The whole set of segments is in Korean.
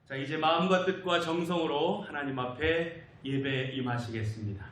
자, 이제 마음과 뜻과 정성으로 하나님 앞에 예배 임하시겠습니다.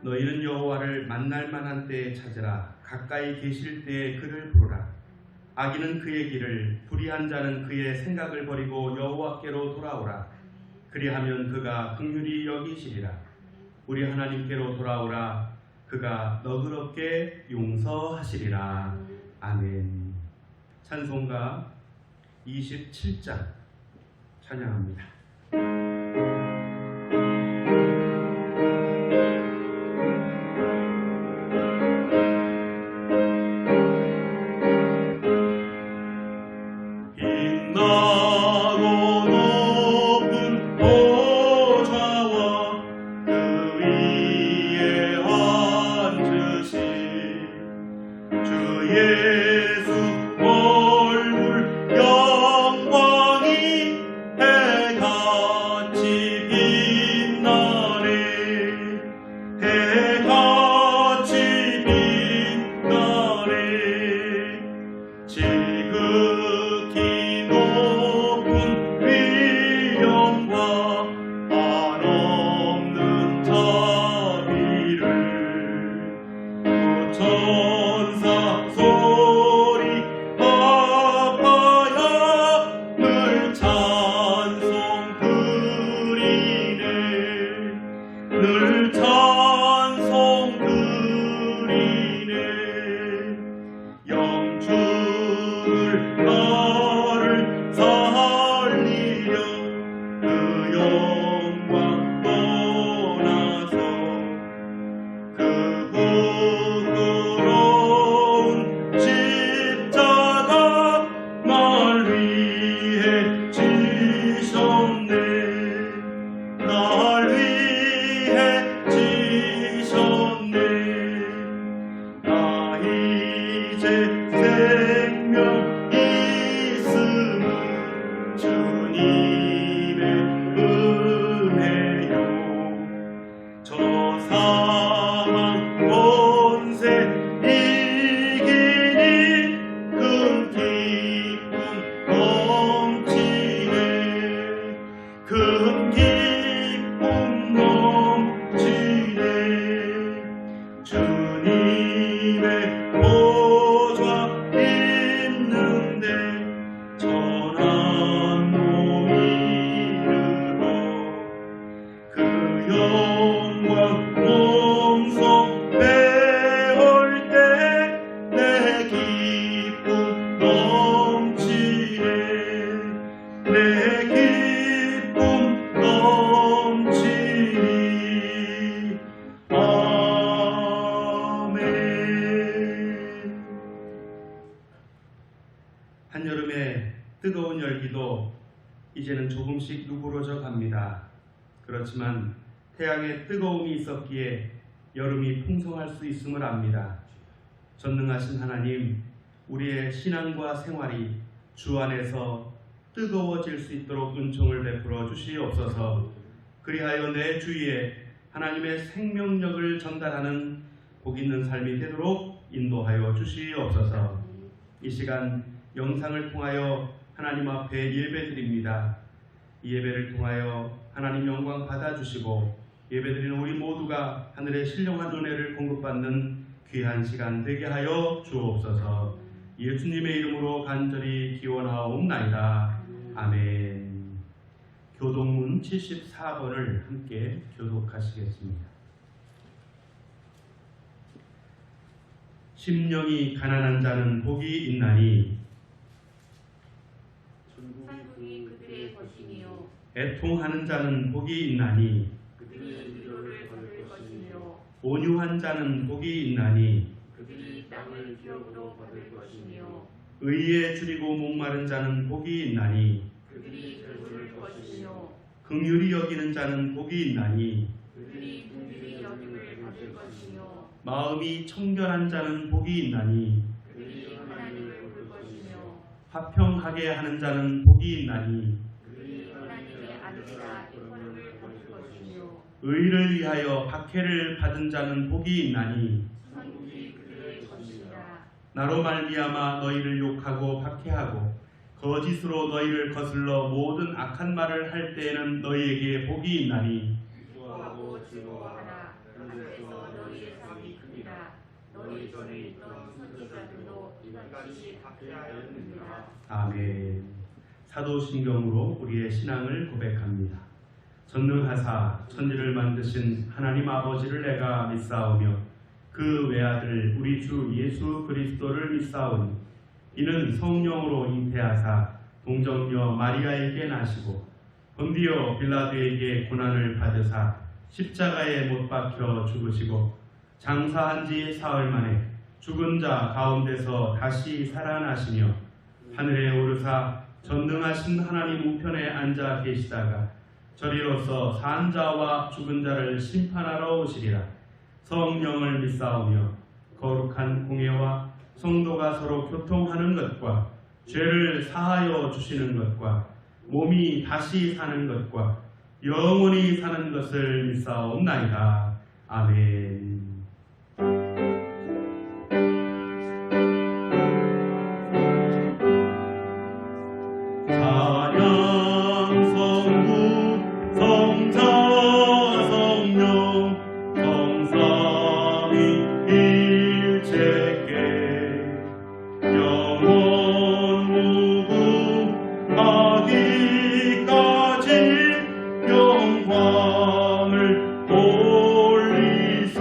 너희는 여호와를 만날 만한 때에 찾으라. 가까이 계실 때에 그를 부르라. 악인은 그의 길을, 불의한 자는 그의 생각을 버리고 여호와께로 돌아오라. 그리하면 그가 긍휼히 여기시리라. 우리 하나님께로 돌아오라. 그가 너그럽게 용서하시리라. 아멘. 찬송가 27장 찬양합니다. 한여름의 뜨거운 열기도 이제는 조금씩 누그러져 갑니다. 그렇지만 태양의 뜨거움이 있었기에 여름이 풍성할 수 있음을 압니다. 전능하신 하나님, 우리의 신앙과 생활이 주 안에서 뜨거워질 수 있도록 은총을 베풀어 주시옵소서. 그리하여 내 주위에 하나님의 생명력을 전달하는 복 있는 삶이 되도록 인도하여 주시옵소서. 이 시간 영상을 통하여 하나님 앞에 예배드립니다. 이 예배를 통하여 하나님 영광 받아주시고 예배드리는 우리 모두가 하늘의 신령한 은혜를 공급받는 귀한 시간 되게 하여 주옵소서. 예수님의 이름으로 간절히 기원하옵나이다. 아멘. 교독문 74번을 함께 교독하시겠습니다. 심령이 가난한 자는 복이 있나니 천국이 그들의 것이니요 애통하는 자는 복이 있나니 그들이 위로를 받을 것이며 온유한 자는 복이 있나니 그들이 땅을 기업으로 받을 것이며 의에 줄이고 목마른 자는 복이 있나니 그들이 배부를 것이며 긍휼히 여기는 자는 복이 있나니 그들이 긍휼히 여김을 받을 것이며 마음이 청결한 자는 복이 있나니 그들이 하나님을 볼 것이며 화평하게 하는 자는 복이 있나니 그들이 하나님의 아들이라 일컬음을 받을 것이며 의를 위하여 박해를 받은 자는 복이 있나니 천국이 그들의 것이니라. 나로 말미암아 너희를 욕하고 박해하고 거짓으로 너희를 거슬러 모든 악한 말을 할 때에는 너희에게 복이 있나니 기뻐하고 즐거워하라. 하늘에서 너희의 상이 크니라. 너희 전에 있던 선지자들도 이같이 박해하였느니라. 아멘. 사도신경으로 우리의 신앙을 고백합니다. 전능하사 천지를 만드신 하나님 아버지를 내가 믿사오며 그 외아들 우리 주 예수 그리스도를 믿사오니 이는 성령으로 잉태하사 동정녀 마리아에게 나시고 본디오 빌라도에게 고난을 받으사 십자가에 못 박혀 죽으시고 장사한 지 사흘 만에 죽은 자 가운데서 다시 살아나시며 하늘에 오르사 전능하신 하나님 우편에 앉아 계시다가 저리로서 산 자와 죽은 자를 심판하러 오시리라. 성령을 믿사오며 거룩한 공예와 성도가 서로 교통하는 것과 죄를 사하여 주시는 것과 몸이 다시 사는 것과 영원히 사는 것을 믿사옵나이다. 아멘. 찬양 성부 성자 성령 성삼위일체께 영원 무궁하기까지 영광을 올리세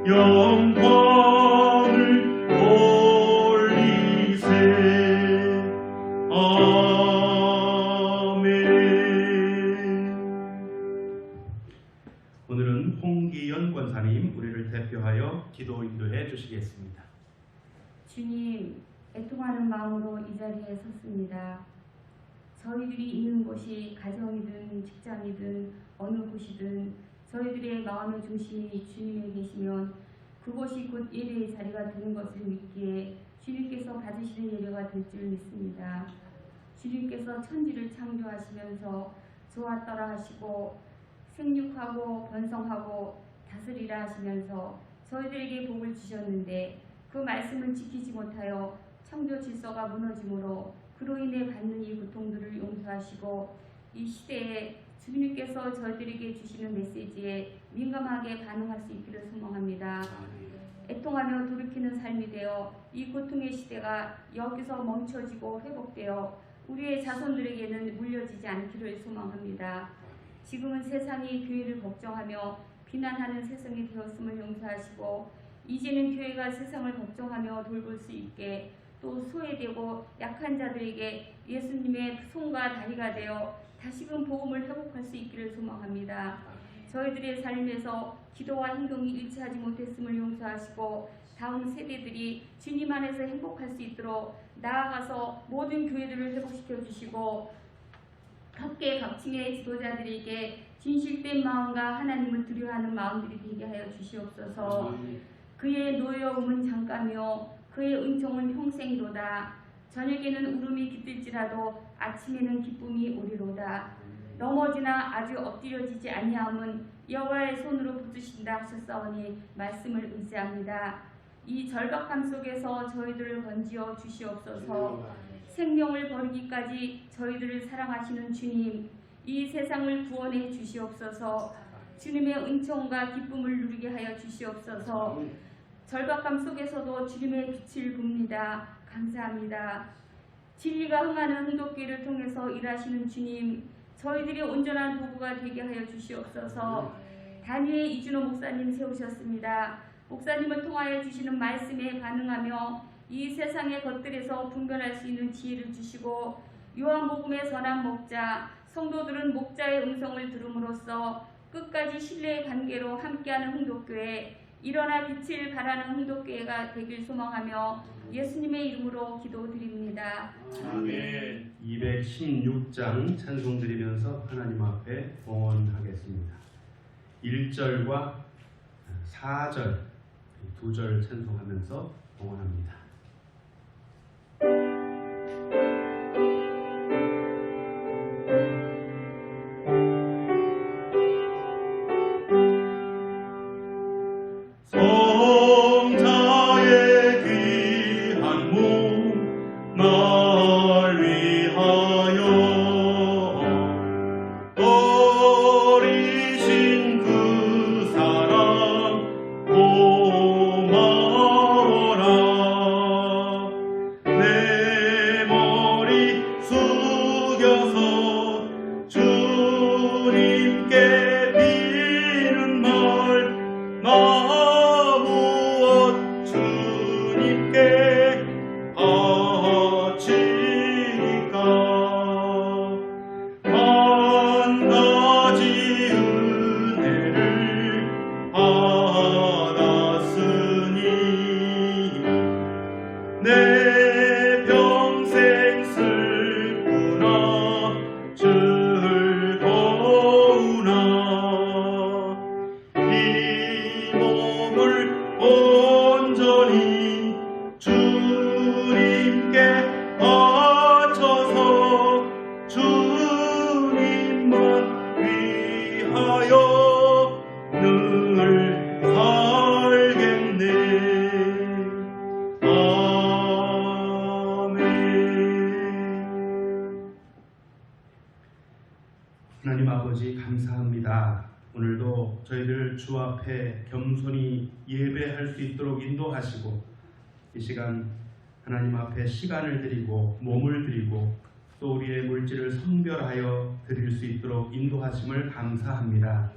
영광을 올리세 아멘. 오늘은 홍기연 권사님 우리를 대표하여 기도 인도해 주시겠습니다. 주님, 애통하는 마음으로 이 자리에 섰습니다. 저희들이 있는 곳이 가정이든 직장이든 어느 곳이든 저희들의 마음의 중심이 주님에 계시면 그곳이 곧 예배의 자리가 되는 것을 믿기에 주님께서 받으시는 예배가 될 줄 믿습니다. 주님께서 천지를 창조하시면서 좋았더라 하시고 생육하고 번성하고 다스리라 하시면서 저희들에게 복을 주셨는데 그 말씀을 지키지 못하여 창조 질서가 무너짐으로 그로 인해 받는 이 고통들을 용서하시고 이 시대에 주님께서 저희들에게 주시는 메시지에 민감하게 반응할 수 있기를 소망합니다. 애통하며 돌이키는 삶이 되어 이 고통의 시대가 여기서 멈춰지고 회복되어 우리의 자손들에게는 물려지지 않기를 소망합니다. 지금은 세상이 교회를 걱정하며 비난하는 세상이 되었음을 용서하시고 이제는 교회가 세상을 걱정하며 돌볼 수 있게 또 소외되고 약한 자들에게 예수님의 손과 다리가 되어 다시금 복음을 회복할 수 있기를 소망합니다. 저희들의 삶에서 기도와 행동이 일치하지 못했음을 용서하시고 다음 세대들이 주님 안에서 행복할 수 있도록 나아가서 모든 교회들을 회복시켜 주시고 각계 각층의 지도자들에게 진실된 마음과 하나님을 두려워하는 마음들이 되게 하여 주시옵소서. 그의 노여움은 잠깐이요 그의 은총은 평생이로다. 저녁에는 울음이 깃들지라도 아침에는 기쁨이 오리로다. 넘어지나 아주 엎드려지지 아니함은 여호와의 손으로 붙드신다 하셨사오니 말씀을 의지합니다. 이 절박함 속에서 저희들을 건지어 주시옵소서. 생명을 버리기까지 저희들을 사랑하시는 주님, 이 세상을 구원해 주시옵소서. 주님의 은총과 기쁨을 누리게 하여 주시옵소서. 절박함 속에서도 주님의 빛을 봅니다. 감사합니다. 진리가 흥하는 흥독기를 통해서 일하시는 주님, 저희들이 온전한 도구가 되게 하여 주시옵소서. 단위의 이준호 목사님 세우셨습니다. 목사님을 통하여 주시는 말씀에 반응하며 이 세상의 것들에서 분별할 수 있는 지혜를 주시고 요한복음의 선한 목자, 성도들은 목자의 음성을 들음으로써 끝까지 신뢰의 관계로 함께하는 흥독교회, 일어나 빛을 발하는 흥독교회가 되길 소망하며 예수님의 이름으로 기도드립니다. 아멘. 216장 찬송 드리면서 하나님 앞에 봉헌하겠습니다. 1절과 4절, 2절 찬송하면서 봉헌합니다. 성자의 귀한 몸 날 위하여 버리신 그 사랑 고마워라. 내 머리 숙여서 주님께 비는 말 나 무엇 주님께 바치리까. 한 가지 은혜를 받았으니 내 평생 슬프나 즐거우나 이 몸을 온전히 주님께 바쳐서 주님만 위하여 늘 살겠네. 아멘. 하나님 아버지 감사합니다. 오늘도 저희들 주 앞에 겸손히 예배할 수 있도록 인도하시고 이 시간 하나님 앞에 시간을 드리고 몸을 드리고 또 우리의 물질을 성별하여 드릴 수 있도록 인도하심을 감사합니다.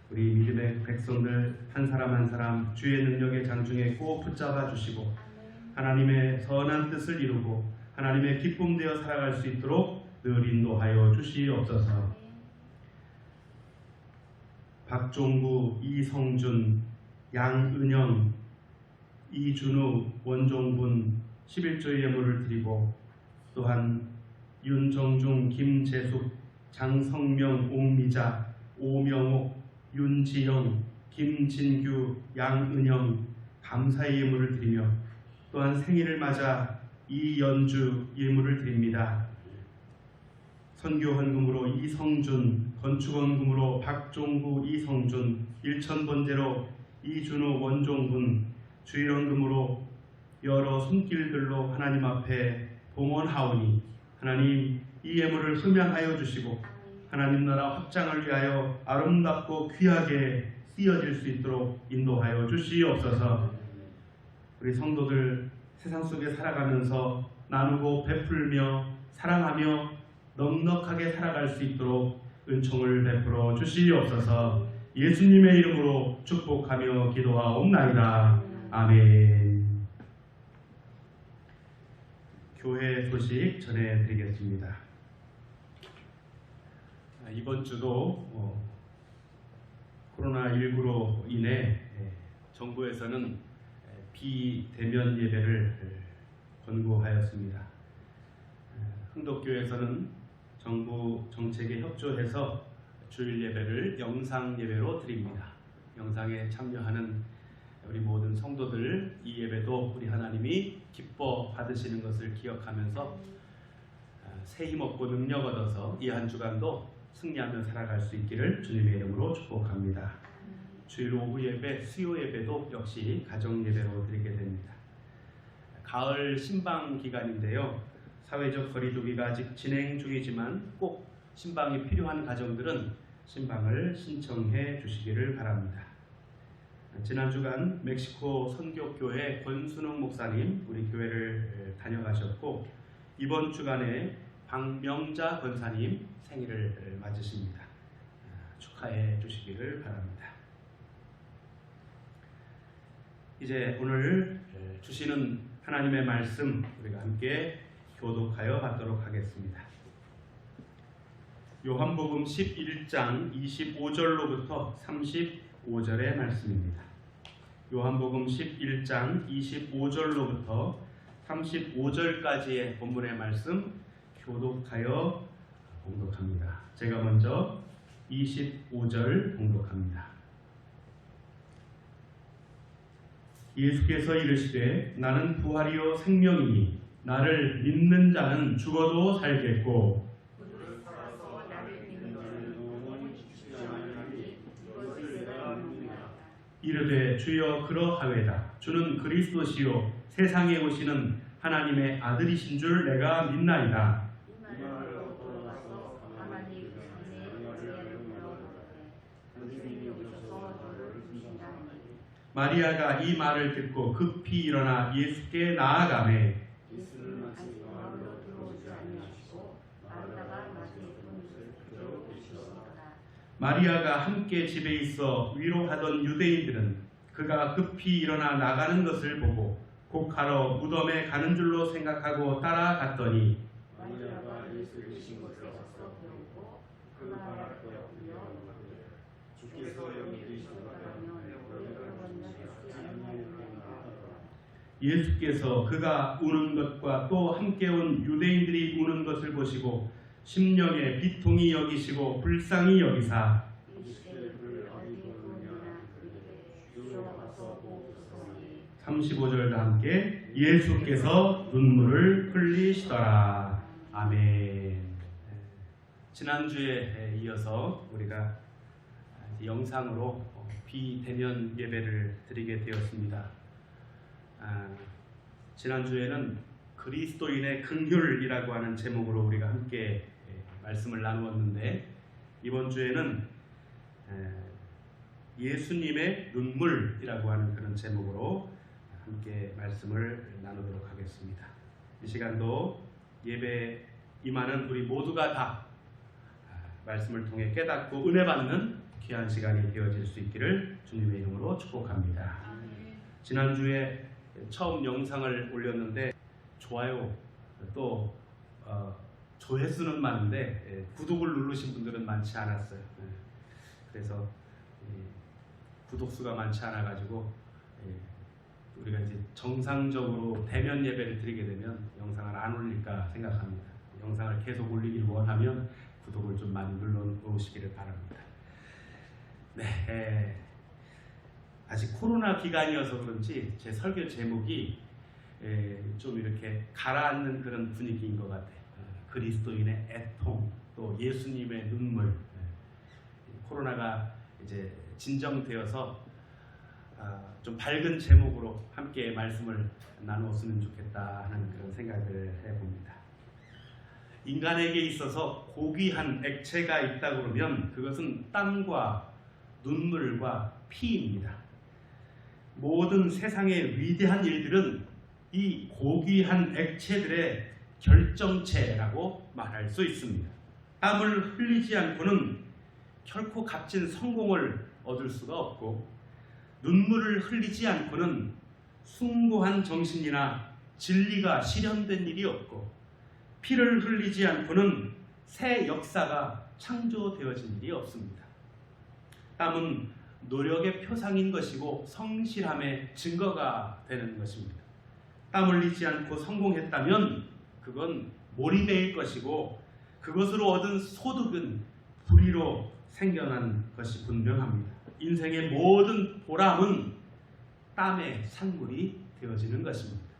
우리 믿음의 백성들 한 사람 한 사람 주의 능력의 장중에 꼭 붙잡아 주시고 하나님의 선한 뜻을 이루고 하나님의 기쁨 되어 살아갈 수 있도록 늘 인도하여 주시옵소서. 박종구, 이성준, 양은영, 이준우, 원종분 11조의 예물을 드리고 또한 윤정중, 김재숙, 장성명, 옥미자, 오명옥, 윤지영, 김진규, 양은영 감사의 예물을 드리며 또한 생일을 맞아 이연주 예물을 드립니다. 선교헌금으로 이성준, 건축헌금으로 박종구, 이성준, 일천번제로 이준호, 원종군, 주일헌금으로 여러 손길들로 하나님 앞에 봉헌하오니 하나님 이 예물을 흠양하여 주시고 하나님 나라 확장을 위하여 아름답고 귀하게 쓰여질 수 있도록 인도하여 주시옵소서. 우리 성도들 세상 속에 살아가면서 나누고 베풀며 사랑하며 넉넉하게 살아갈 수 있도록 은총을 베풀어 주시옵소서. 예수님의 이름으로 축복하며 기도하옵나이다. 아멘. 교회 소식 전해드리겠습니다. 이번 주도 코로나19로 인해 정부에서는 비대면 예배를 권고하였습니다. 흥덕교회에서는 정부 정책에 협조해서 주일 예배를 영상 예배로 드립니다. 영상에 참여하는 우리 모든 성도들 이 예배도 우리 하나님이 기뻐 받으시는 것을 기억하면서 새 힘 얻고 능력 얻어서 이 한 주간도 승리하며 살아갈 수 있기를 주님의 이름으로 축복합니다. 주일 오후 예배, 수요 예배도 역시 가정 예배로 드리게 됩니다. 가을 신방 기간인데요. 사회적 거리두기가 아직 진행 중이지만 꼭 신방이 필요한 가정들은 신방을 신청해 주시기를 바랍니다. 지난 주간 멕시코 선교교회 권순웅 목사님 우리 교회를 다녀가셨고 이번 주간에 박명자 권사님 생일을 맞으십니다. 축하해 주시기를 바랍니다. 이제 오늘 주시는 하나님의 말씀 우리가 함께 교독하여 받도록 하겠습니다. 요한복음 11장 25절로부터 35절의 말씀입니다. 요한복음 11장 25절로부터 35절까지의 본문의 말씀 교독하여 봉독합니다. 제가 먼저 25절 봉독합니다. 예수께서 이르시되 나는 부활이요 생명이니 나를 믿는 자는 죽어도 살겠고 무릇 살아서 나를 믿는 자는 영원히 죽지 아니하니 이것을 내가 믿느니라. 이르되 주여 그러하외다. 주는 그리스도시요 세상에 오시는 하나님의 아들이신 줄 내가 믿나이다. 이 말을 돌아가서 하나님 자신의 자녀를 불러오르되 당신이 오셔서 너를 주신다니. 마리아가 이 말을 듣고 급히 일어나 예수께 나아가매 예수는 아직 마을로 들어오지 아니하시고 마르다가 낮에 본을 그대로 오시시더라. 마리아가 함께 집에 있어 위로하던 유대인들은 그가 급히 일어나 나가는 것을 보고 곡하러 무덤에 가는 줄로 생각하고 따라갔더니 마리아가 예수 계신 곳에 가서 배우고 그 발 앞에 엎드려 주께서 여기 계시다면 우리를 건너겠지 않냐고. 예수께서 그가 우는 것과 또 함께 온 유대인들이 우는 것을 보시고 심령에 비통히 여기시고 불쌍히 여기사 이시를 어디 보느냐 그에게 주여 와서 보소서니. 35절과 함께 예수께서 눈물을 흘리시더라. 아멘. 지난주에 이어서 우리가 영상으로 비대면 예배를 드리게 되었습니다. 지난주에는 그리스도인의 긍휼이라고 하는 제목으로 우리가 함께 말씀을 나누었는데 이번 주에는 예수님의 눈물이라고 하는 그런 제목으로 함께 말씀을 나누도록 하겠습니다. 이 시간도 예배 임하는 우리 모두가 다 말씀을 통해 깨닫고 은혜 받는 귀한 시간이 되어질 수 있기를 주님의 이름으로 축복합니다. 지난주에 처음 영상을 올렸는데 좋아요 또 조회수는 많은데 구독을 누르신 분들은 많지 않았어요. 그래서 구독수가 많지 않아 가지고 우리가 이제 정상적으로 대면 예배를 드리게 되면 영상을 안 올릴까 생각합니다. 영상을 계속 올리길 원하면 구독을 좀 많이 눌러 놓으시기를 바랍니다. 네, 아직 코로나 기간이어서 그런지 제 설교 제목이 좀 이렇게 가라앉는 그런 분위기인 것 같아요. 그리스도인의 애통, 또 예수님의 눈물. 코로나가 이제 진정되어서 좀 밝은 제목으로 함께 말씀을 나누었으면 좋겠다 하는 그런 생각을 해봅니다. 인간에게 있어서 고귀한 액체가 있다 그러면 그것은 땀과 눈물과 피입니다. 모든 세상의 위대한 일들은 이 고귀한 액체들의 결정체라고 말할 수 있습니다. 땀을 흘리지 않고는 결코 값진 성공을 얻을 수가 없고 눈물을 흘리지 않고는 숭고한 정신이나 진리가 실현된 일이 없고 피를 흘리지 않고는 새 역사가 창조되어진 일이 없습니다. 땀은 노력의 표상인 것이고 성실함의 증거가 되는 것입니다. 땀 흘리지 않고 성공했다면 그건 몰입의 것이고 그것으로 얻은 소득은 불의로 생겨난 것이 분명합니다. 인생의 모든 보람은 땀의 산물이 되어지는 것입니다.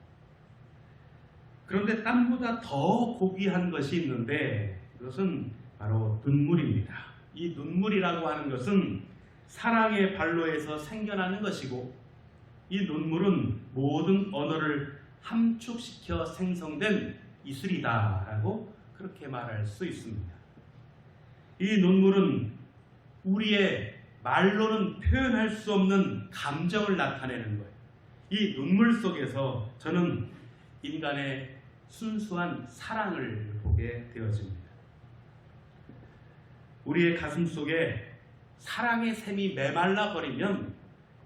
그런데 땀보다 더 고귀한 것이 있는데 그것은 바로 눈물입니다. 이 눈물이라고 하는 것은 사랑의 발로에서 생겨나는 것이고 이 눈물은 모든 언어를 함축시켜 생성된 이슬이다라고 그렇게 말할 수 있습니다. 이 눈물은 우리의 말로는 표현할 수 없는 감정을 나타내는 거예요. 이 눈물 속에서 저는 인간의 순수한 사랑을 보게 되어집니다. 우리의 가슴 속에 사랑의 샘이 메말라 버리면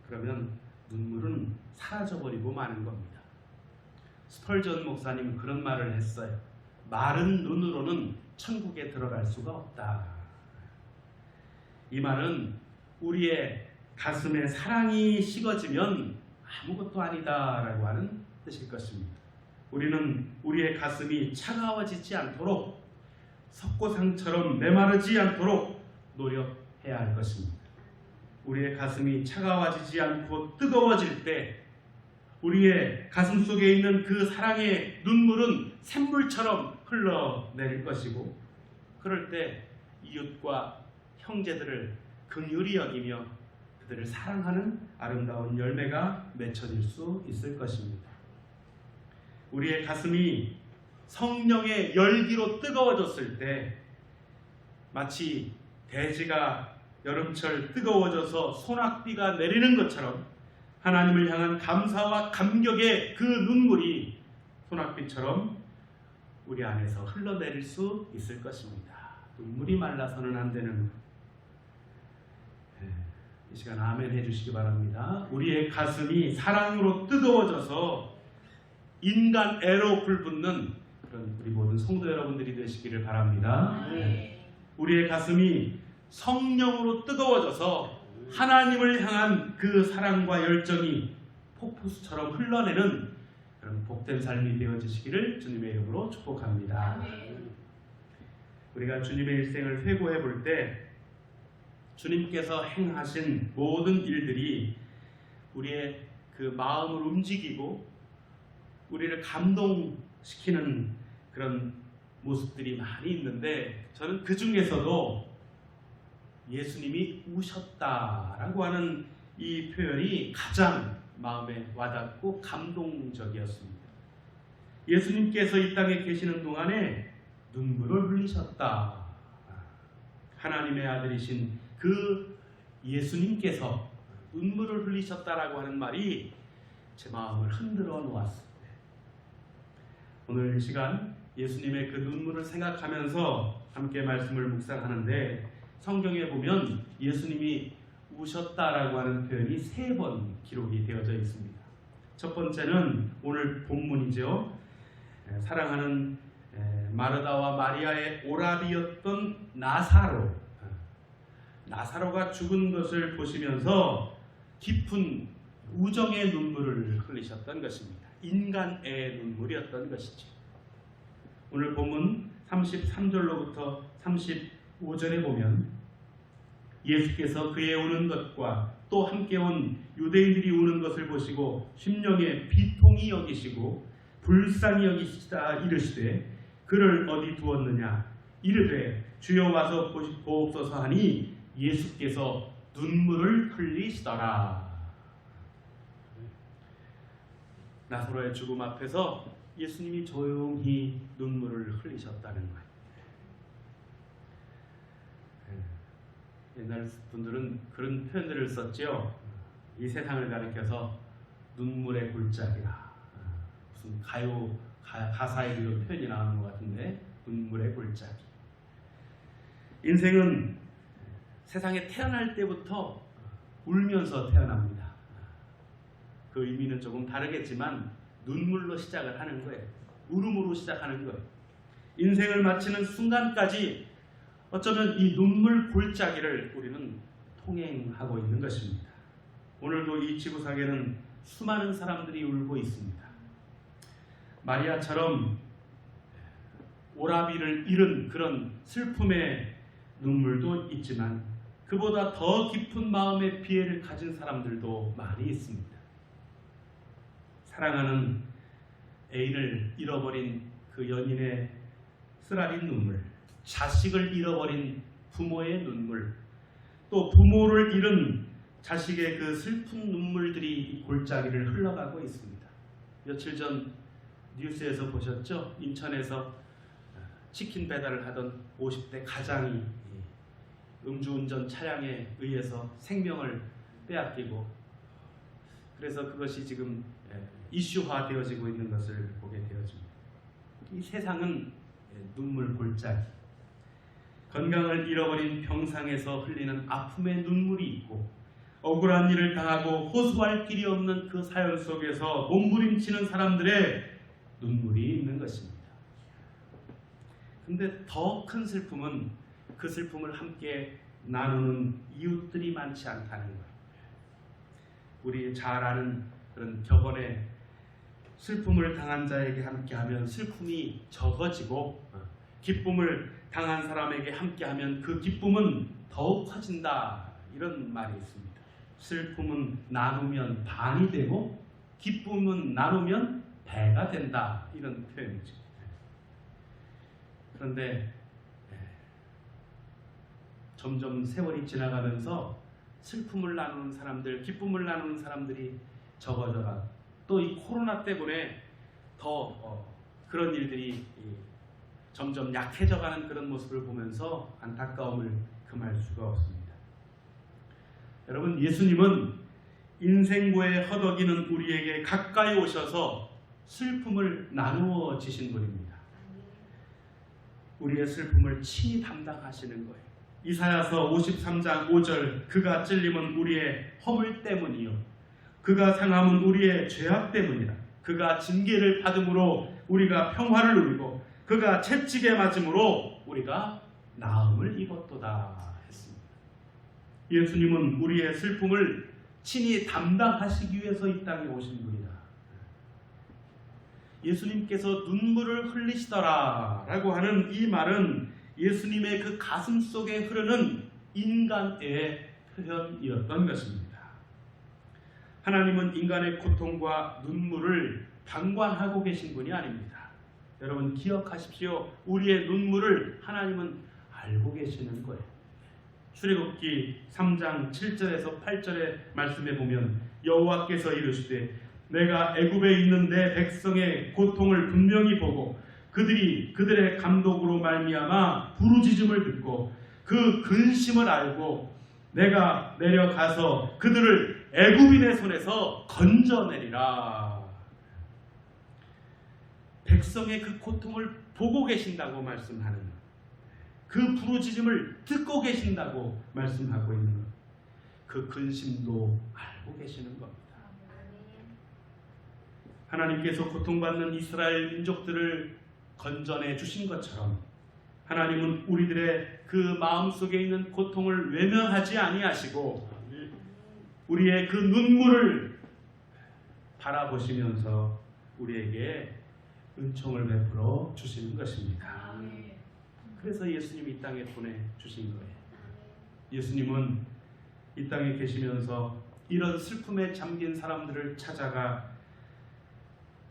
그러면 눈물은 사라져 버리고 마는 겁니다. 스펄전 목사님은 그런 말을 했어요. 마른 눈으로는 천국에 들어갈 수가 없다. 이 말은 우리의 가슴에 사랑이 식어지면 아무것도 아니다라고 하는 뜻일 것입니다. 우리는 우리의 가슴이 차가워지지 않도록 석고상처럼 메마르지 않도록 노력해야 할 것입니다. 우리의 가슴이 차가워지지 않고 뜨거워질 때 우리의 가슴 속에 있는 그 사랑의 눈물은 샘물처럼 흘러내릴 것이고, 그럴 때 이웃과 형제들을 긍휼히 여기며 그들을 사랑하는 아름다운 열매가 맺혀질 수 있을 것입니다. 우리의 가슴이 성령의 열기로 뜨거워졌을 때 마치 대지가 여름철 뜨거워져서 소낙비가 내리는 것처럼 하나님을 향한 감사와 감격의 그 눈물이 소낙비처럼 우리 안에서 흘러내릴 수 있을 것입니다. 눈물이 말라서는 안 되는, 이 시간 아멘 해주시기 바랍니다. 우리의 가슴이 사랑으로 뜨거워져서 인간 애로 불붙는 그런 우리 모든 성도 여러분들이 되시기를 바랍니다. 우리의 가슴이 성령으로 뜨거워져서 하나님을 향한 그 사랑과 열정이 폭포수처럼 흘러내는 그런 복된 삶이 되어지시기를 주님의 이름으로 축복합니다. 우리가 주님의 일생을 회고해 볼 때 주님께서 행하신 모든 일들이 우리의 그 마음을 움직이고 우리를 감동시키는 그런 모습들이 많이 있는데, 저는 그 중에서도 예수님이 우셨다라고 하는 이 표현이 가장 마음에 와닿고 감동적이었습니다. 예수님께서 이 땅에 계시는 동안에 눈물을 흘리셨다. 하나님의 아들이신 그 예수님께서 눈물을 흘리셨다라고 하는 말이 제 마음을 흔들어 놓았습니다. 오늘 이 시간 예수님의 그 눈물을 생각하면서 함께 말씀을 묵상하는데, 성경에 보면 예수님이 우셨다라고 하는 표현이 3번 기록이 되어져 있습니다. 첫 번째는 오늘 본문이죠. 사랑하는 마르다와 마리아의 오라비였던 나사로가 죽은 것을 보시면서 깊은 우정의 눈물을 흘리셨던 것입니다. 인간의 눈물이었던 것이죠. 오늘 본문 33절로부터 35절에 보면 예수께서 그의 우는 것과 또 함께 온 유대인들이 우는 것을 보시고 심령에 비통히 여기시고 불쌍히 여기시다 이르시되 그를 어디 두었느냐 이르되 주여 와서 보옵소서 하니 예수께서 눈물을 흘리시더라. 나사로의 죽음 앞에서 예수님이 조용히 눈물을 흘리셨다는 거예요. 옛날 분들은 그런 표현들을 썼죠. 이 세상을 가리켜서 눈물의 골짜기라. 무슨 가사에 이런 표현이 나오는 것 같은데, 눈물의 골짜기. 인생은 세상에 태어날 때부터 울면서 태어납니다. 그 의미는 조금 다르겠지만 눈물로 시작을 하는 거예요. 울음으로 시작하는 거예요. 인생을 마치는 순간까지 어쩌면 이 눈물 골짜기를 우리는 통행하고 있는 것입니다. 오늘도 이 지구상에는 수많은 사람들이 울고 있습니다. 마리아처럼 오라비를 잃은 그런 슬픔의 눈물도 있지만 그보다 더 깊은 마음의 피해를 가진 사람들도 많이 있습니다. 사랑하는 애인을 잃어버린 그 연인의 쓰라린 눈물, 자식을 잃어버린 부모의 눈물, 또 부모를 잃은 자식의 그 슬픈 눈물들이 골짜기를 흘러가고 있습니다. 며칠 전 뉴스에서 보셨죠? 인천에서 치킨 배달을 하던 50대 가장이 음주운전 차량에 의해서 생명을 빼앗기고, 그래서 그것이 지금 이슈화 되어지고 있는 것을 보게 되어집니다. 이 세상은 눈물 골짜기, 건강을 잃어버린 병상에서 흘리는 아픔의 눈물이 있고, 억울한 일을 당하고 호소할 길이 없는 그 사연 속에서 몸부림치는 사람들의 눈물이 있는 것입니다. 근데 더 큰 슬픔은 그 슬픔을 함께 나누는 이웃들이 많지 않다는 것. 우리 잘 아는 그런 격언에 슬픔을 당한 자에게 함께하면 슬픔이 적어지고 기쁨을 당한 사람에게 함께하면 그 기쁨은 더욱 커진다, 이런 말이 있습니다. 슬픔은 나누면 반이 되고 기쁨은 나누면 배가 된다. 이런 표현이죠. 그런데 점점 세월이 지나가면서 슬픔을 나누는 사람들, 기쁨을 나누는 사람들이 적어져가 또 이 코로나 때문에 더 그런 일들이 점점 약해져가는 그런 모습을 보면서 안타까움을 금할 수가 없습니다. 여러분, 예수님은 인생고에 허덕이는 우리에게 가까이 오셔서 슬픔을 나누어 지신 분입니다. 우리의 슬픔을 친히 담당하시는 거예요. 이사야서 53장 5절 그가 찔림은 우리의 허물 때문이요 그가 상함은 우리의 죄악 때문이라. 그가 징계를 받음으로 우리가 평화를 누리고 그가 채찍에 맞음으로 우리가 나음을 입었도다 했습니다. 예수님은 우리의 슬픔을 친히 담당하시기 위해서 이 땅에 오신 분이다. 예수님께서 눈물을 흘리시더라 라고 하는 이 말은 예수님의 그 가슴 속에 흐르는 인간의 표현이었던 것입니다. 하나님은 인간의 고통과 눈물을 방관하고 계신 분이 아닙니다. 여러분 기억하십시오. 우리의 눈물을 하나님은 알고 계시는 거예요. 출애굽기 3장 7절에서 8절의 말씀에 보면 여호와께서 이르시되 내가 애굽에 있는 내 백성의 고통을 분명히 보고 그들의 감독으로 말미암아 부르짖음을 듣고 그 근심을 알고 내가 내려가서 그들을 애굽인의 손에서 건져내리라. 백성의 그 고통을 보고 계신다고 말씀하는 그 부르짖음을 듣고 계신다고 말씀하고 있는 그 근심도 알고 계시는 겁니다. 하나님께서 고통받는 이스라엘 민족들을 건져내 주신 것처럼 하나님은 우리들의 그 마음속에 있는 고통을 외면하지 아니하시고 우리의 그 눈물을 바라보시면서 우리에게 은총을 베풀어 주시는 것입니다. 그래서 예수님이 이 땅에 보내주신 거예요. 예수님은 이 땅에 계시면서 이런 슬픔에 잠긴 사람들을 찾아가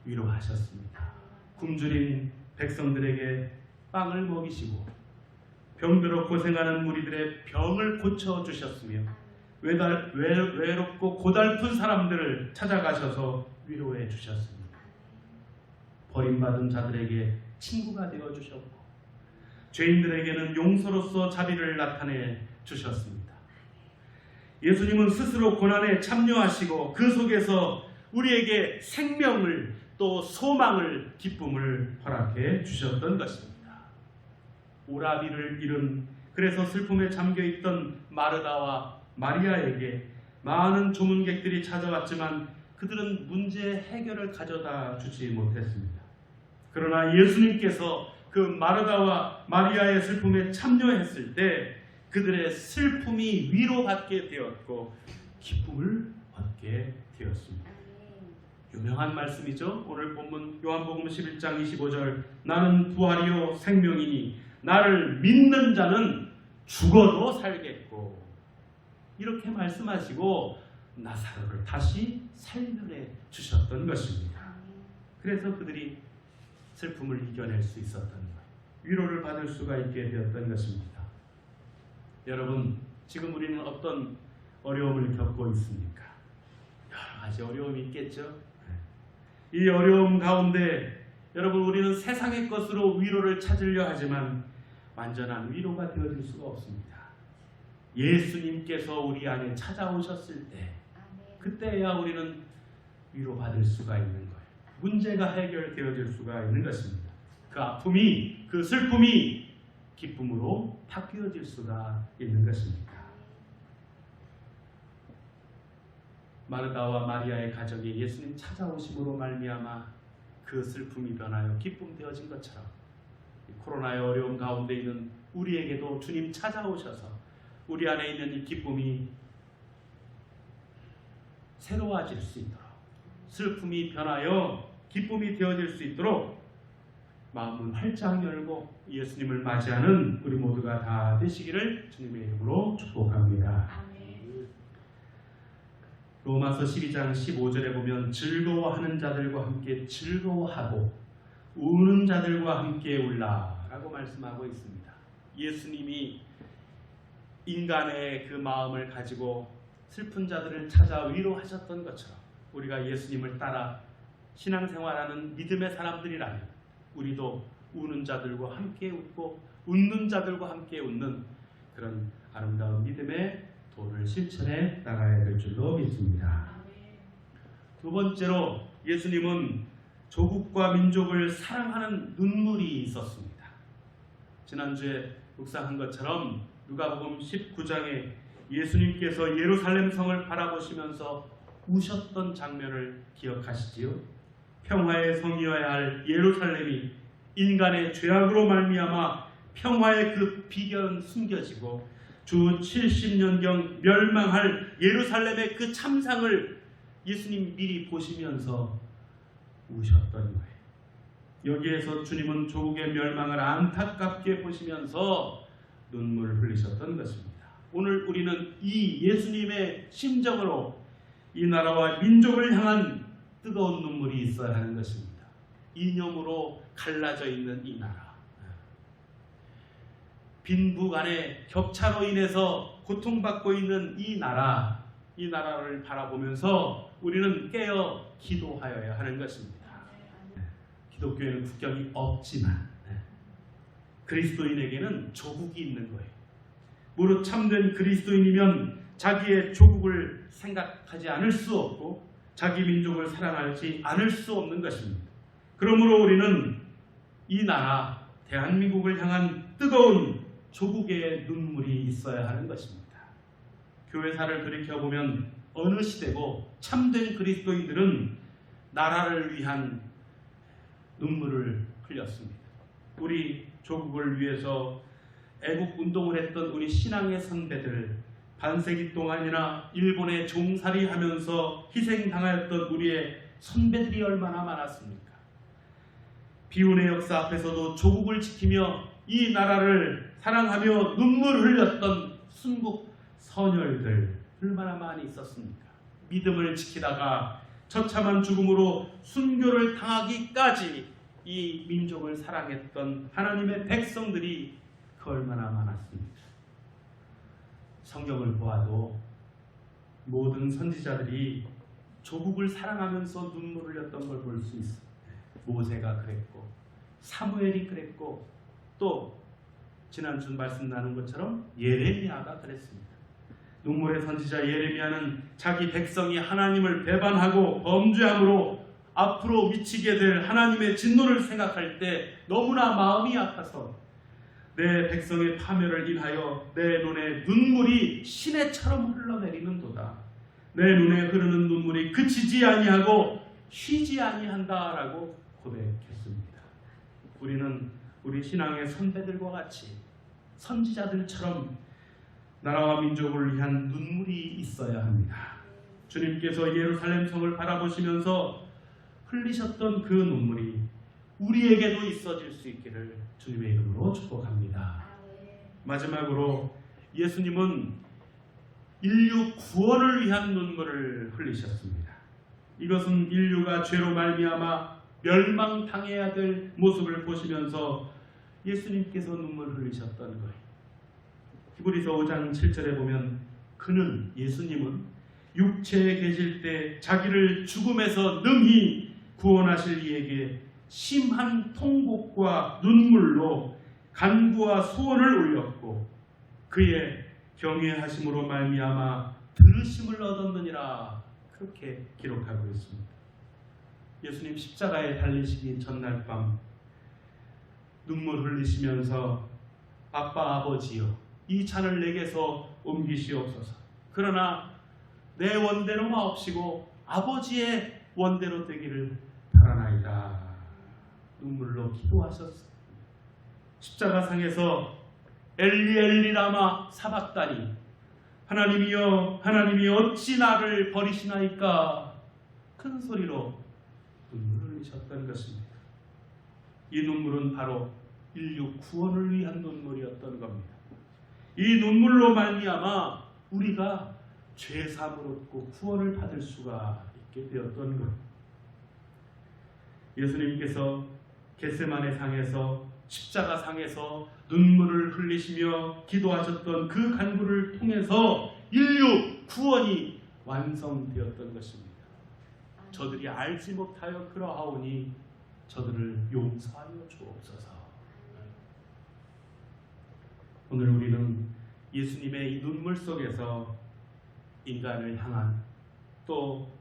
위로하셨습니다. 굶주린 백성들에게 빵을 먹이시고 병들어 고생하는 무리들의 병을 고쳐주셨으며 외롭고 고달픈 사람들을 찾아가셔서 위로해 주셨습니다. 버림받은 자들에게 친구가 되어주셨고 죄인들에게는 용서로서 자비를 나타내 주셨습니다. 예수님은 스스로 고난에 참여하시고 그 속에서 우리에게 생명을 또 소망을 기쁨을 허락해 주셨던 것입니다. 오라비를 잃은 그래서 슬픔에 잠겨있던 마르다와 마리아에게 많은 조문객들이 찾아왔지만 그들은 문제 해결을 가져다 주지 못했습니다. 그러나 예수님께서 그 마르다와 마리아의 슬픔에 참여했을 때 그들의 슬픔이 위로받게 되었고 기쁨을 얻게 되었습니다. 유명한 말씀이죠. 오늘 본문 요한복음 11장 25절 나는 부활이요 생명이니 나를 믿는 자는 죽어도 살겠고 이렇게 말씀하시고 나사로를 다시 살려내 주셨던 것입니다. 그래서 그들이 슬픔을 이겨낼 수 있었던 거예요. 위로를 받을 수가 있게 되었던 것입니다. 여러분 지금 우리는 어떤 어려움을 겪고 있습니까? 여러 가지 어려움이 있겠죠. 이 어려움 가운데 여러분 우리는 세상의 것으로 위로를 찾으려 하지만 완전한 위로가 되어질 수가 없습니다. 예수님께서 우리 안에 찾아오셨을 때 그때야 우리는 위로받을 수가 있는 거예요. 문제가 해결되어질 수가 있는 것입니다. 그 아픔이 그 슬픔이 기쁨으로 바뀌어질 수가 있는 것입니다. 마르다와 마리아의 가정이 예수님 찾아오심으로 말미암아 그 슬픔이 변하여 기쁨 되어진 것처럼 코로나의 어려움 가운데 있는 우리에게도 주님 찾아오셔서 우리 안에 있는 이 기쁨이 새로워질 수 있도록 슬픔이 변하여 기쁨이 되어질 수 있도록 마음은 활짝 열고 예수님을 맞이하는 우리 모두가 다 되시기를 주님의 이름으로 축복합니다. 로마서 12장 15절에 보면 즐거워하는 자들과 함께 즐거워하고 우는 자들과 함께 울라라고 말씀하고 있습니다. 예수님이 인간의 그 마음을 가지고 슬픈 자들을 찾아 위로하셨던 것처럼 우리가 예수님을 따라 신앙생활하는 믿음의 사람들이라면 우리도 우는 자들과 함께 웃고 웃는 자들과 함께 웃는 그런 아름다운 믿음의 도를 실천해 나가야 될 줄로 믿습니다. 두 번째로 예수님은 조국과 민족을 사랑하는 눈물이 있었습니다. 지난주에 묵상한 것처럼 누가복음 19장에 예수님께서 예루살렘 성을 바라보시면서 우셨던 장면을 기억하시지요? 평화의 성이어야 할 예루살렘이 인간의 죄악으로 말미암아 평화의 그 비결은 숨겨지고 주 70년경 멸망할 예루살렘의 그 참상을 예수님 미리 보시면서 우셨던 거예요. 여기에서 주님은 조국의 멸망을 안타깝게 보시면서 눈물을 흘리셨던 것입니다. 오늘 우리는 이 예수님의 심정으로 이 나라와 민족을 향한 뜨거운 눈물이 있어야 하는 것입니다. 이념으로 갈라져 있는 이 나라, 빈북 안에 격차로 인해서 고통받고 있는 이 나라를 바라보면서 우리는 깨어 기도하여야 하는 것입니다. 기독교에는 국경이 없지만 그리스도인에게는 조국이 있는 거예요. 무릇 참된 그리스도인이면 자기의 조국을 생각하지 않을 수 없고 자기 민족을 사랑하지 않을 수 없는 것입니다. 그러므로 우리는 이 나라 대한민국을 향한 뜨거운 조국의 눈물이 있어야 하는 것입니다. 교회사를 돌이켜보면 어느 시대고 참된 그리스도인들은 나라를 위한 눈물을 흘렸습니다. 우리 조국을 위해서 애국운동을 했던 우리 신앙의 선배들, 반세기 동안이나 일본에 종살이하면서 희생당하였던 우리의 선배들이 얼마나 많았습니까? 비운의 역사 앞에서도 조국을 지키며 이 나라를 사랑하며 눈물을 흘렸던 순국 선열들 얼마나 많이 있었습니까? 믿음을 지키다가 처참한 죽음으로 순교를 당하기까지 이 민족을 사랑했던 하나님의 백성들이 그 얼마나 많았습니까? 성경을 보아도 모든 선지자들이 조국을 사랑하면서 눈물을 흘렸던 걸 볼 수 있어요. 모세가 그랬고 사무엘이 그랬고 또 지난주 말씀 나눈 것처럼 예레미야가 그랬습니다. 눈물의 선지자 예레미야는 자기 백성이 하나님을 배반하고 범죄함으로 앞으로 미치게 될 하나님의 진노를 생각할 때 너무나 마음이 아파서 내 백성의 파멸을 인하여 내 눈에 눈물이 시내처럼 흘러내리는도다. 내 눈에 흐르는 눈물이 그치지 아니하고 쉬지 아니한다라고 고백했습니다. 우리는 우리 신앙의 선배들과 같이 선지자들처럼 나라와 민족을 위한 눈물이 있어야 합니다. 주님께서 예루살렘 성을 바라보시면서 흘리셨던 그 눈물이 우리에게도 있어질 수 있기를 주님의 이름으로 축복합니다. 마지막으로 예수님은 인류 구원을 위한 눈물을 흘리셨습니다. 이것은 인류가 죄로 말미암아 멸망당해야 될 모습을 보시면서 예수님께서 눈물을 흘리셨던 거예요. 히브리서 5장 7절에 보면 그는 예수님은 육체에 계실 때 자기를 죽음에서 능히 구원하실 이에게 심한 통곡과 눈물로 간구와 소원을 올렸고 그의 경외하심으로 말미암아 들으심을 얻었느니라 그렇게 기록하고 있습니다. 예수님 십자가에 달리시기 전날 밤 눈물 흘리시면서 아빠 아버지여 이 잔을 내게서 옮기시옵소서. 그러나 내 원대로 마옵시고 아버지의 원대로 되기를 바라나이다. 눈물로 기도하셨습니다. 십자가상에서 엘리 엘리 라마 사박다니 하나님이여 하나님이 어찌 나를 버리시나이까 큰 소리로 눈물을 흘리셨던 것입니다. 이 눈물은 바로 인류 구원을 위한 눈물이었던 겁니다. 이 눈물로 말미암아 우리가 죄사함을 얻고 구원을 받을 수가 있게 되었던 것. 예수님께서 겟세마네 상에서 십자가 상에서 눈물을 흘리시며 기도하셨던 그 간구를 통해서 인류 구원이 완성되었던 것입니다. 저들이 알지 못하여 그러하오니 저들을 용서하여 주옵소서. 오늘 우리는 예수님의 이 눈물 속에서 인간을 향한, 또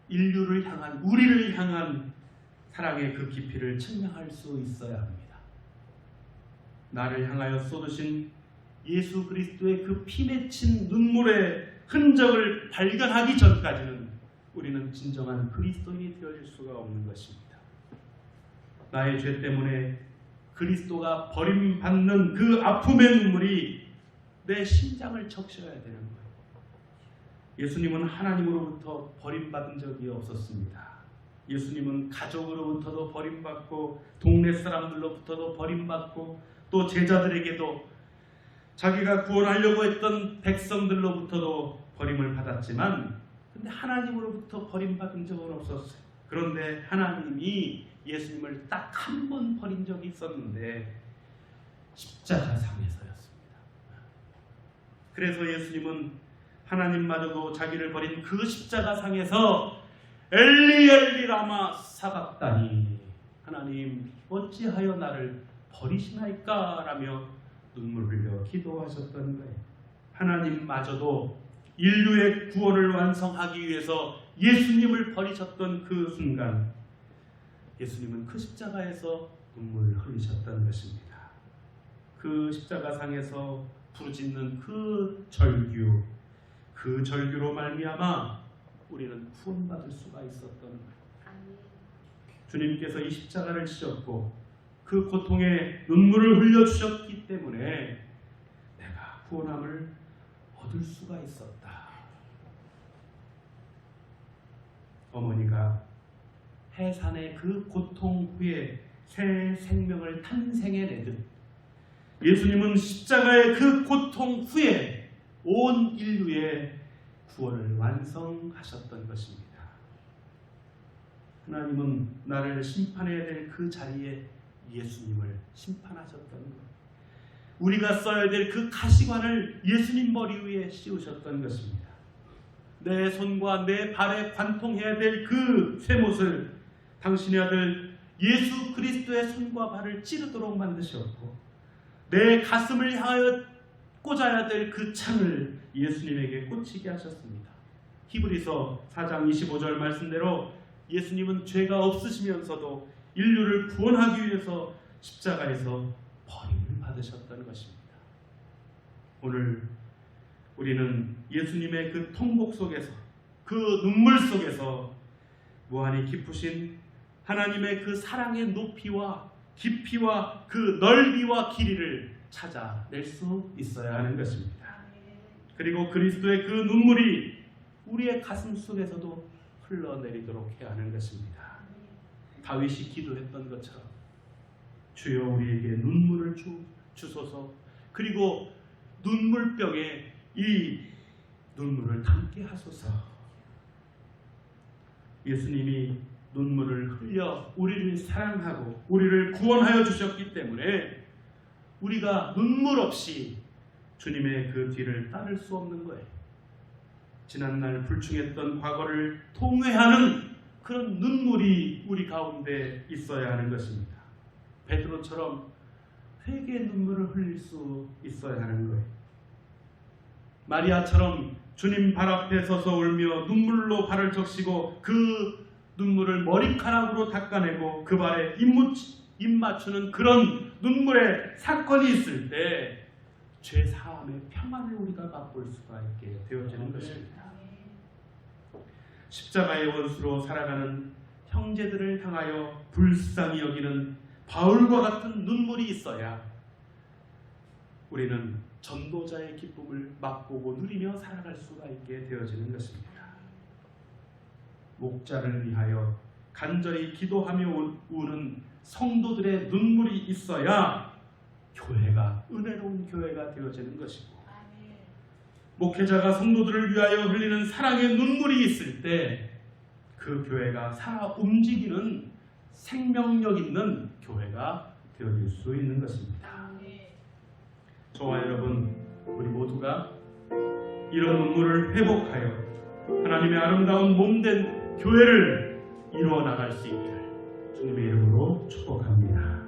인류를 향한, 우리를 향한 사랑의 그 깊이를 증명할 수 있어야 합니다. 나를 향하여 쏟으신 예수 그리스도의 그 피 맺힌 눈물의 흔적을 발견하기 전까지는 우리는 진정한 그리스도인이 되어질 수가 없는 것입니다. 나의 죄 때문에 그리스도가 버림받는 그 아픔의 눈물이 내 심장을 적셔야 되는 거예요. 예수님은 하나님으로부터 버림받은 적이 없었습니다. 예수님은 가족으로부터도 버림받고 동네 사람들로부터도 버림받고 또 제자들에게도 자기가 구원하려고 했던 백성들로부터도 버림을 받았지만, 근데 하나님으로부터 버림받은 적은 없었어요. 그런데 하나님이 예수님을 딱 한 번 버린 적이 있었는데 십자가상에서였습니다. 그래서 예수님은 하나님마저도 자기를 버린 그 십자가상에서 엘리 엘리 라마 사박다니, 하나님 어찌하여 나를 버리시나이까 라며 눈물 흘려 기도하셨던 거예요. 하나님마저도 인류의 구원을 완성하기 위해서 예수님을 버리셨던 그 순간 예수님은 그 십자가에서 눈물을 흘리셨던 것입니다. 그 십자가상에서 부르짖는 그 절규로 말미암아 우리는 구원받을 수가 있었던 거예요. 주님께서 이 십자가를 지셨고 그 고통에 눈물을 흘려주셨기 때문에 내가 구원함을 얻을 수가 있었다. 어머니가 해산의 그 고통 후에 새 생명을 탄생해내듯 예수님은 십자가의 그 고통 후에 온 인류의 구원을 완성하셨던 것입니다. 하나님은 나를 심판해야 될 그 자리에 예수님을 심판하셨던 것, 우리가 써야 될 그 가시관을 예수님 머리 위에 씌우셨던 것입니다. 내 손과 내 발에 관통해야 될 그 쇠못을 당신의 아들 예수 그리스도의 손과 발을 찌르도록 만드셨고, 내 가슴을 향하여 꽂아야 될 그 창을 예수님에게 꽂히게 하셨습니다. 히브리서 4장 25절 말씀대로 예수님은 죄가 없으시면서도 인류를 구원하기 위해서 십자가에서 버림을 받으셨던 것입니다. 오늘 우리는 예수님의 그 통곡 속에서, 그 눈물 속에서 무한히 깊으신 하나님의 그 사랑의 높이와 깊이와 그 넓이와 길이를 찾아낼 수 있어야 하는 것입니다. 그리고 그리스도의 그 눈물이 우리의 가슴 속에서도 흘러내리도록 해야 하는 것입니다. 다윗이 기도했던 것처럼 주여 우리에게 눈물을 주소서, 그리고 눈물병에 이 눈물을 담게 하소서. 예수님이 눈물을 흘려 우리를 사랑하고 우리를 구원하여 주셨기 때문에 우리가 눈물 없이 주님의 그 뒤를 따를 수 없는 거예요. 지난날 불충했던 과거를 통회하는 그런 눈물이 우리 가운데 있어야 하는 것입니다. 베드로처럼 회개의 눈물을 흘릴 수 있어야 하는 거예요. 마리아처럼 주님 발 앞에 서서 울며 눈물로 발을 적시고 그 눈물을 머리카락으로 닦아내고 그 발에 입 맞추는 그런 눈물의 사건이 있을 때 죄 사함의 평안을 우리가 맛볼 수가 있게 되어지는 것입니다. 십자가의 원수로 살아가는 형제들을 향하여 불쌍히 여기는 바울과 같은 눈물이 있어야 우리는 전도자의 기쁨을 맛보고 누리며 살아갈 수가 있게 되어지는 것입니다. 목자를 위하여 간절히 기도하며 우는 성도들의 눈물이 있어야 교회가 은혜로운 교회가 되어지는 것이고, 목회자가 성도들을 위하여 흘리는 사랑의 눈물이 있을 때 그 교회가 살아 움직이는 생명력 있는 교회가 되어질 수 있는 것입니다. 저와 여러분, 우리 모두가 이런 눈물을 회복하여 하나님의 아름다운 몸된 교회를 이루어 나갈 수 있기를 주님의 이름으로 축복합니다.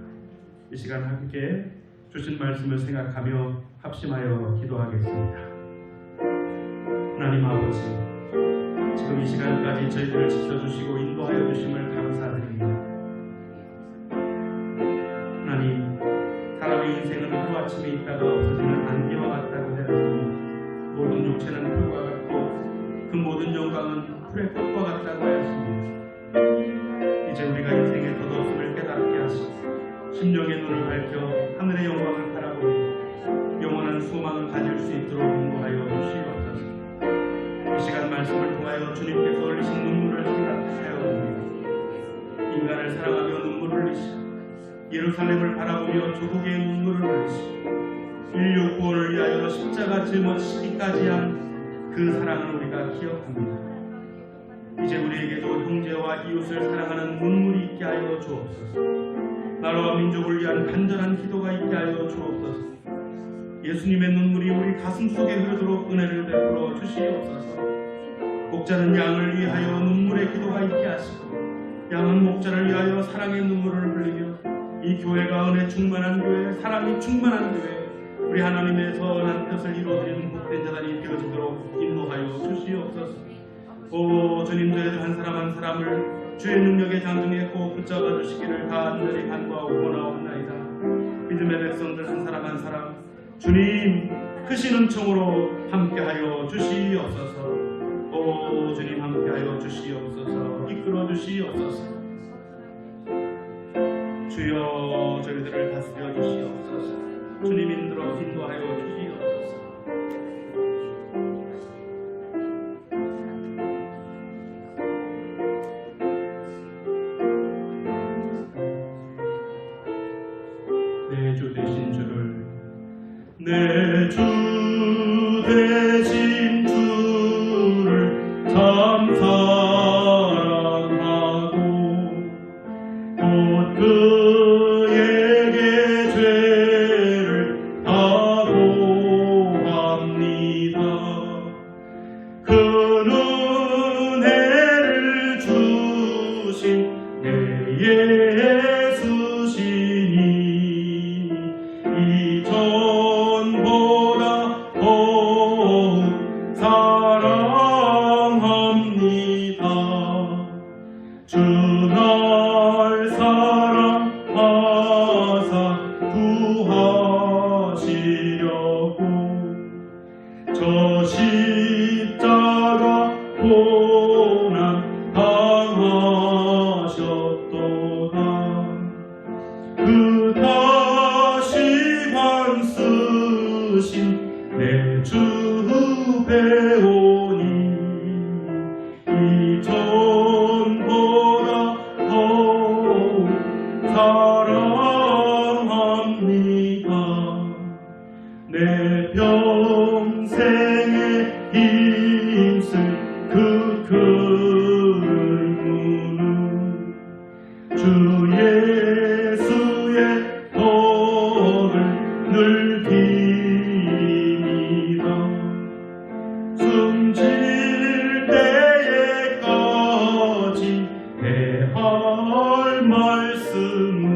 이 시간 함께 주신 말씀을 생각하며 합심하여 기도하겠습니다. 하나님 아버지, 지금 이 시간까지 저희들을 지켜주시고 인도하여 주심을 감사드립니다. 하나님, 사람의 인생은 하루아침에 있다가 없어지는 안개와 같다고 하였습니다. 모든 육체는 풀과 같고 그 모든 영광은 풀의 꽃과 같다고 하였습니다. 이제 우리가 인생의 덧없음을 깨닫게 하시고 심령의 눈을 밝혀 하늘의 영광을 바라보며 영원한 소망을 가질 수 있도록 인도하여 주시옵소서. 이 시간 말씀을 통하여 주님께서 흘리신 눈물을 생각하여 옵니다. 인간을 사랑하며 눈물을 흘리시고 예루살렘을 바라보며 조국의 눈물을 흘리시고 인류 구원을 위하여 십자가 짊어지시기까지 한 그 사랑을 우리가 기억합니다. 이제 우리에게도 형제와 이웃을 사랑하는 눈물이 있게 하여 주옵소서. 나라와 민족을 위한 간절한 기도가 있게 하여 주옵소서. 예수님의 눈물이 우리 가슴속에 흐르도록 은혜를 베풀어 주시옵소서. 목자는 양을 위하여 눈물의 기도가 있게 하시고 양은 목자를 위하여 사랑의 눈물을 흘리며 이 교회가 은혜 충만한 교회, 사랑이 충만한 교회, 우리 하나님의 선한 뜻을 이루어드리는 복된 자단이 되어지도록 인도하여 주시옵소서. 오 주님, 저희들 한 사람 한 사람을 주의 능력의 장중에 꼭 붙잡아 주시기를 간절히 간구하고 원하옵나이다. 믿음의 백성들 한 사람 한 사람 주님 크신 은총으로 함께하여 주시옵소서. 오 주님, 함께하여 주시옵소서. 이끌어 주시옵소서. 주여, 저희들을 다스려 주시옵소서. 주님 인도하여 주시옵소서. 내 주 되신 주를, 내 주 되신 주를 참 사랑하고 곧 그에게 죄를 다고합니다. 그 은혜를 주신 내 예수시니 이전보다 더욱 사랑합니다. 주 날 사랑하사 구하시려고 저 십자가 고난 당하셨도다. 그 다시관 쓰신 내 주 배우니 이전보다 더욱 사랑합니다. 내 평생에 힘쓸 그 근무는 주 예수의 덕을 늘 기립니다. 숨질 때에까지 내 할 말씀은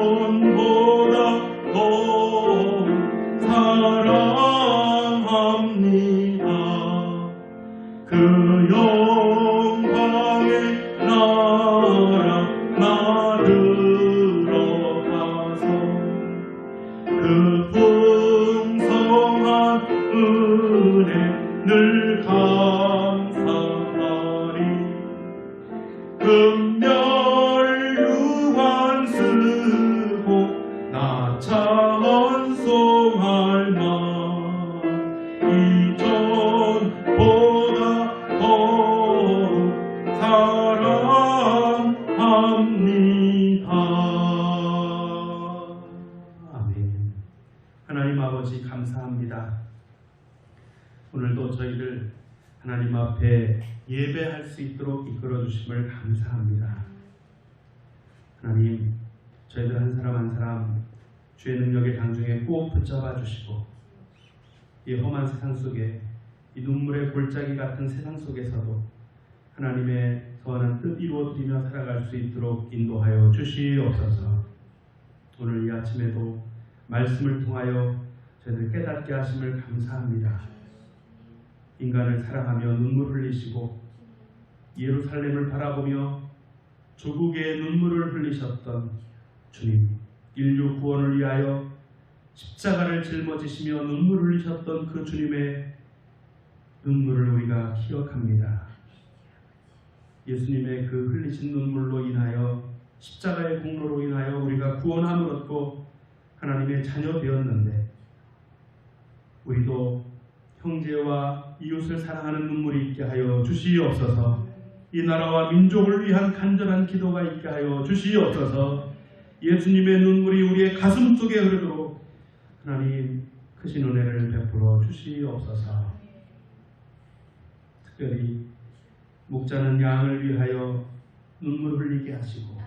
이전보다 더욱 사랑합니다. 그 영광의 나라 나 들어가서 그 풍성한 은혜 늘 감사하리. 금멸유관 쓰고 나 찬송할 만 이전보다 더욱 사랑합니다. 아멘. 하나님 아버지 감사합니다. 감사합니다. 오늘도 저희를 하나님 앞에 예배할 수 있도록 이끌어 주심을 감사합니다. 하나님, 저희들 한 사람 한 사람 주의 능력의 강중에 꼭 붙잡아 주시고, 이 험한 세상 속에, 이 눈물의 골짜기 같은 세상 속에서도 하나님의 선한 뜻 이루어드리며 살아갈 수 있도록 인도하여 주시옵소서. 오늘 이 아침에도 말씀을 통하여 저희들 깨닫게 하심을 감사합니다. 인간을 사랑하며 눈물 흘리시고 예루살렘을 바라보며 조국의 눈물을 흘리셨던 주님, 인류 구원을 위하여 십자가를 짊어지시며 눈물을 흘리셨던 그 주님의 눈물을 우리가 기억합니다. 예수님의 그 흘리신 눈물로 인하여, 십자가의 공로로 인하여 우리가 구원함을 얻고 하나님의 자녀 되었는데, 우리도 형제와 이웃을 사랑하는 눈물이 있게 하여 주시옵소서. 이 나라와 민족을 위한 간절한 기도가 있게 하여 주시옵소서. 예수님의 눈물이 우리의 가슴 속에 흐르도록 하나님 크신 은혜를 베풀어 주시옵소서. 특별히 목자는 양을 위하여 눈물 흘리게 하시고,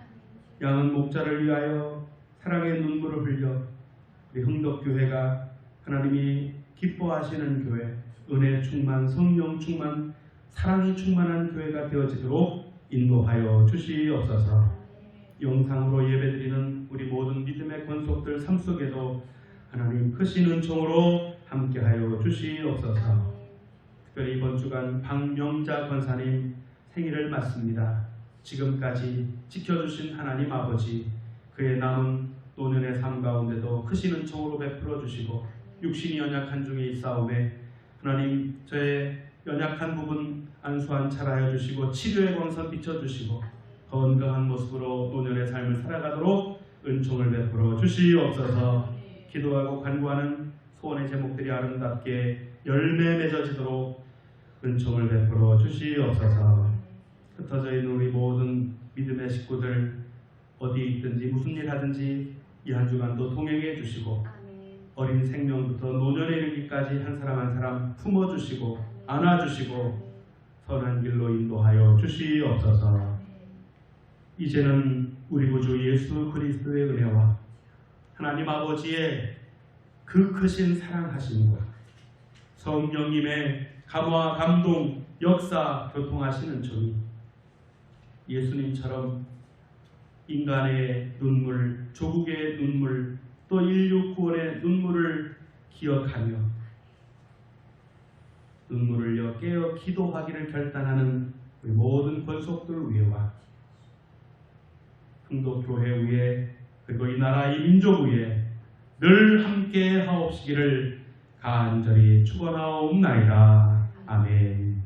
양은 목자를 위하여 사랑의 눈물을 흘려 우리 흥덕교회가 하나님이 기뻐하시는 교회, 은혜 충만, 성령 충만, 사랑이 충만한 교회가 되어지도록 인도하여 주시옵소서. 영상으로 예배드리는 우리 모든 믿음의 권속들 삶 속에도 하나님 크신 은총으로 함께하여 주시옵소서. 특별히 이번 주간 박명자 권사님 생일을 맞습니다. 지금까지 지켜주신 하나님 아버지, 그의 남은 노년의 삶 가운데도 크신 은총으로 베풀어 주시고, 육신이 연약한 중에 있사오매 하나님 저의 연약한 부분 안수한 차라여 주시고, 치료의 광선 비춰주시고, 건강한 모습으로 노년의 삶을 살아가도록 은총을 베풀어 주시옵소서. 기도하고 간구하는 소원의 제목들이 아름답게 열매 맺어지도록 은총을 베풀어 주시옵소서. 흩어져 있는 우리 모든 믿음의 식구들, 어디 있든지 무슨 일 하든지 이 한 주간도 동행해 주시고, 어린 생명부터 노년에 이르기까지 한 사람 한 사람 품어주시고 안아주시고 선한 길로 인도하여 주시옵소서. 이제는 우리 구주 예수 그리스도의 은혜와 하나님 아버지의 그 크신 사랑하심과 성령님의 감화 감동 역사 교통하시는 주님, 예수님처럼 인간의 눈물, 조국의 눈물, 또 인류 구원의 눈물을 기억하며 눈물을 깨어 기도하기를 결단하는 우리 모든 권속들 위에와 흥도교회 위에, 그리고 이 나라 이 민족 위에 늘 함께 하옵시기를 간절히 축원하옵나이다. 아멘.